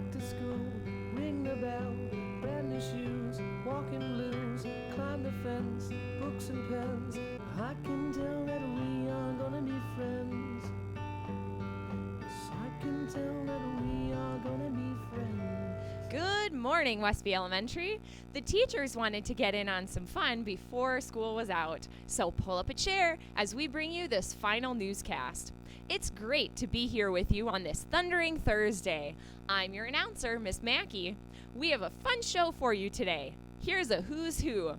back to school, ring the bell, brand new shoes, walking blues, climb the fence, books and pens. I can tell that we are gonna be friends. Yes, I can tell that we are gonna be friends. Good morning, Westby Elementary. The teachers wanted to get in on some fun before school was out, so pull up a chair as we bring you this final newscast. It's great to be here with you on this thundering Thursday. I'm your announcer, Miss Mackey. We have a fun show for you today. Here's a who's who.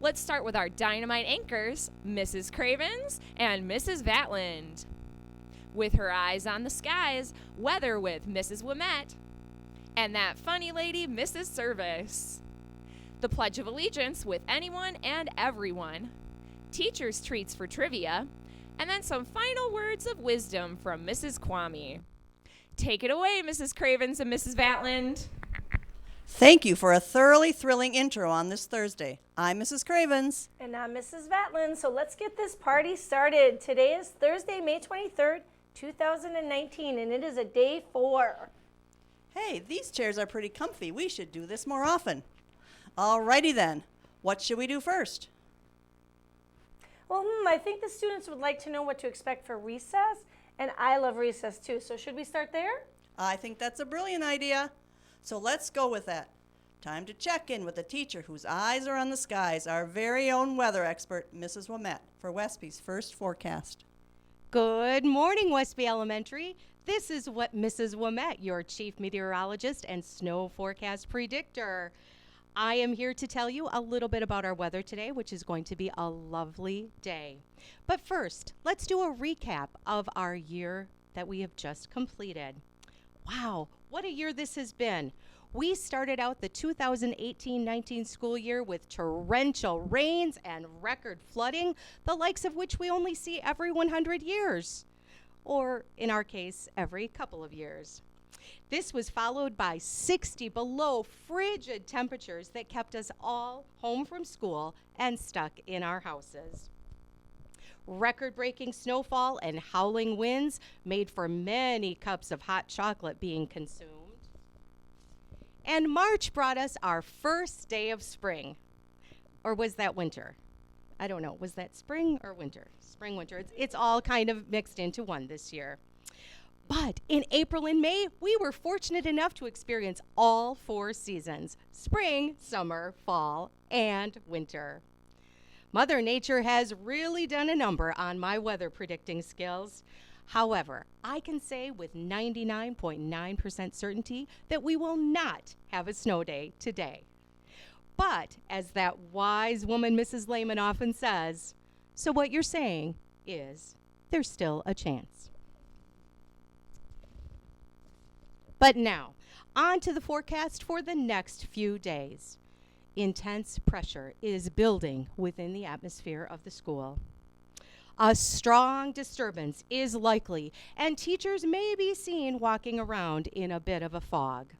Let's start with our dynamite anchors, Mrs. Cravens and Mrs. Vatland. With her eyes on the skies, weather with Mrs. Wimette. And that funny lady, Mrs. Service. The Pledge of Allegiance with anyone and everyone. Teacher's treats for trivia. And then some final words of wisdom from Mrs. Kwame. Take it away, Mrs. Cravens and Mrs. Vatland. Thank you for a thoroughly thrilling intro on this Thursday. I'm Mrs. Cravens. And I'm Mrs. Vatland, so let's get this party started. Today is Thursday, May 23rd, 2019, and it is a day 4. Hey, these chairs are pretty comfy. We should do this more often. Alrighty then. What should we do first? Well, I think the students would like to know what to expect for recess, and I love recess too, so should we start there? I think that's a brilliant idea. So let's go with that. Time to check in with the teacher whose eyes are on the skies, our very own weather expert, Mrs. Wimette, for Westby's first forecast. Good morning, Westby Elementary. This is what Mrs. Wimette, your chief meteorologist and snow forecast predictor. I am here to tell you a little bit about our weather today, which is going to be a lovely day. But first, let's do a recap of our year that we have just completed. Wow, what a year this has been. We started out the 2018-19 school year with torrential rains and record flooding, the likes of which we only see every 100 years, or in our case, every couple of years. This was followed by 60 below frigid temperatures that kept us all home from school and stuck in our houses. Record-breaking snowfall and howling winds made for many cups of hot chocolate being consumed. And March brought us our first day of spring. Or was that winter? I don't know. Was that spring or winter? Spring, winter. It's all kind of mixed into one this year. But in April and May, we were fortunate enough to experience all 4 seasons: spring, summer, fall, and winter. Mother Nature has really done a number on my weather predicting skills. However, I can say with 99.9% certainty that we will not have a snow day today. But as that wise woman, Mrs. Lehman, often says, so what you're saying is there's still a chance. But now, on to the forecast for the next few days. Intense pressure is building within the atmosphere of the school. A strong disturbance is likely, and teachers may be seen walking around in a bit of a fog.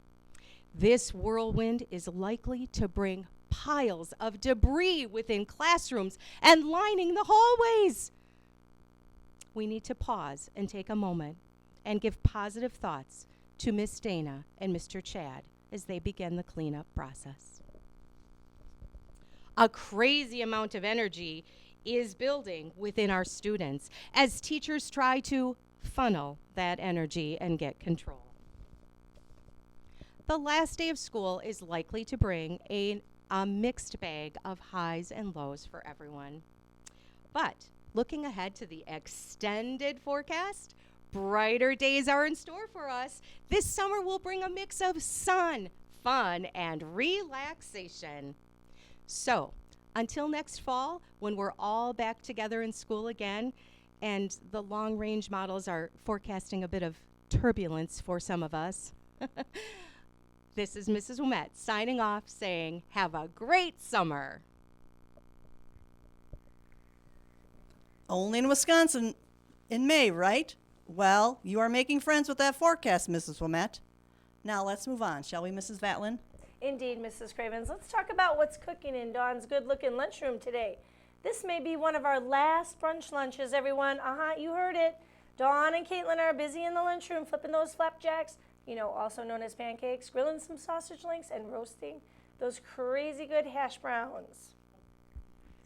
This whirlwind is likely to bring piles of debris within classrooms and lining the hallways. We need to pause and take a moment and give positive thoughts to Miss Dana and Mr. Chad as they begin the cleanup process. A crazy amount of energy is building within our students as teachers try to funnel that energy and get control. The last day of school is likely to bring a mixed bag of highs and lows for everyone. But looking ahead to the extended forecast, brighter days are in store for us. This summer will bring a mix of sun, fun, and relaxation. So, until next fall, when we're all back together in school again, and the long-range models are forecasting a bit of turbulence for some of us, this is Mrs. Wimette signing off saying, have a great summer. Only in Wisconsin in May, right? Well, you are making friends with that forecast, Mrs. Wimette. Now let's move on, shall we, Mrs. Vatland? Indeed, Mrs. Cravens. Let's talk about what's cooking in Dawn's good-looking lunchroom today. This may be one of our last brunch lunches, everyone. You heard it. Dawn and Caitlin are busy in the lunchroom flipping those flapjacks, also known as pancakes, grilling some sausage links, and roasting those crazy good hash browns.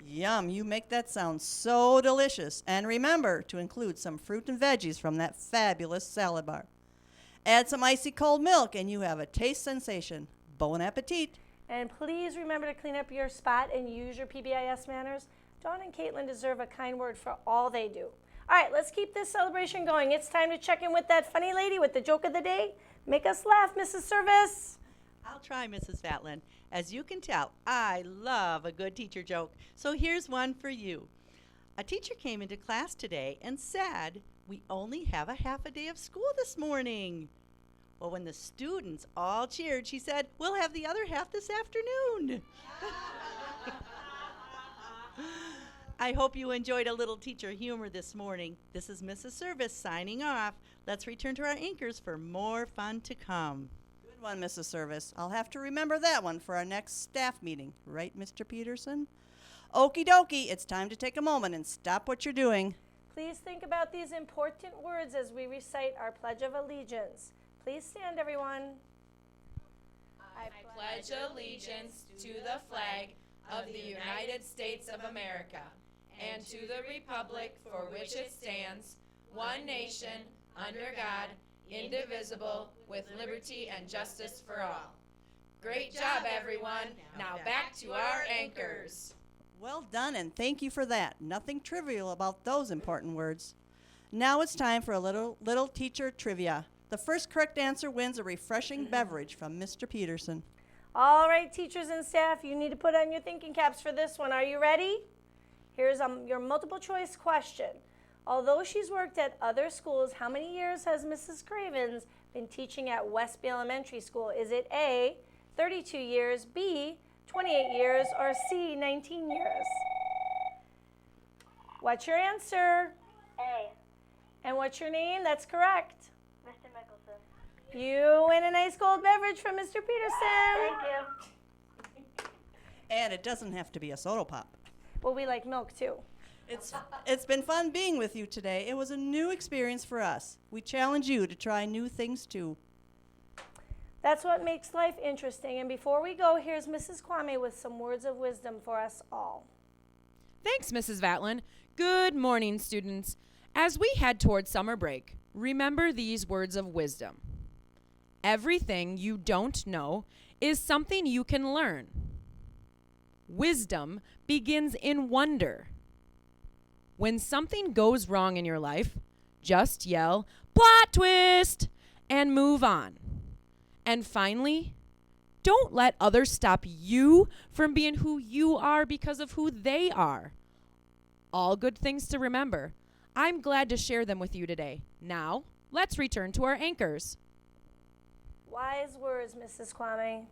Yum, you make that sound so delicious. And remember to include some fruit and veggies from that fabulous salad bar. Add some icy cold milk and you have a taste sensation. Bon appetit. And please remember to clean up your spot and use your PBIS manners. Dawn and Caitlin deserve a kind word for all they do. All right, let's keep this celebration going. It's time to check in with that funny lady with the joke of the day. Make us laugh, Mrs. Service. I'll try, Mrs. Vatlin. As you can tell, I love a good teacher joke. So here's one for you. A teacher came into class today and said, "We only have a half a day of school this morning." Well, when the students all cheered, she said, "We'll have the other half this afternoon." I hope you enjoyed a little teacher humor this morning. This is Mrs. Service signing off. Let's return to our anchors for more fun to come. Good one, Mrs. Service. I'll have to remember that one for our next staff meeting. Right, Mr. Peterson? Okie dokie, it's time to take a moment and stop what you're doing. Please think about these important words as we recite our Pledge of Allegiance. Please stand, everyone. I pledge allegiance to the flag of the United States of America and to the republic for which it stands, one nation, under God, indivisible, with liberty and justice for all. Great job, everyone. Now back to our anchors. Well done, and thank you for that. Nothing trivial about those important words. Now it's time for a little teacher trivia. The first correct answer wins a refreshing beverage from Mr. Peterson. All right, teachers and staff, you need to put on your thinking caps for this one. Are you ready? Here's your multiple choice question. Although she's worked at other schools, how many years has Mrs. Cravens been teaching at Westby Elementary School? Is it A, 32 years, B, 28 years, or C, 19 years? What's your answer? A. And what's your name? That's correct. Mr. Mickelson. You win a nice cold beverage from Mr. Peterson. Thank you. And it doesn't have to be a soda pop. Well, we like milk too. It's been fun being with you today. It was a new experience for us. We challenge you to try new things too. That's what makes life interesting. And before we go, here's Mrs. Kwame with some words of wisdom for us all. Thanks, Mrs. Vatlin. Good morning, students. As we head toward summer break, remember these words of wisdom. Everything you don't know is something you can learn. Wisdom begins in wonder. When something goes wrong in your life, just yell, "Plot twist!" and move on. And finally, don't let others stop you from being who you are because of who they are. All good things to remember. I'm glad to share them with you today. Now, let's return to our anchors. Wise words, Mrs. Kwame.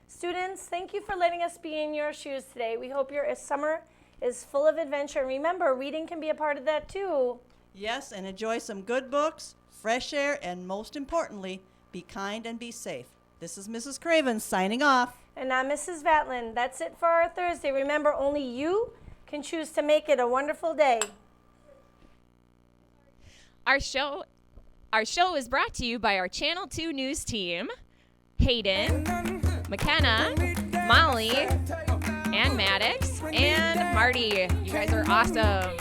Students, thank you for letting us be in your shoes today. We hope your summer is full of adventure. And remember, reading can be a part of that too. Yes, and enjoy some good books, fresh air, and most importantly, be kind and be safe. This is Mrs. Craven signing off. And I'm Mrs. Vatlin. That's it for our Thursday. Remember, only you can choose to make it a wonderful day. Our show is brought to you by our Channel 2 News team, Hayden, McKenna, Molly, and Maddox, and Marty. You guys are awesome.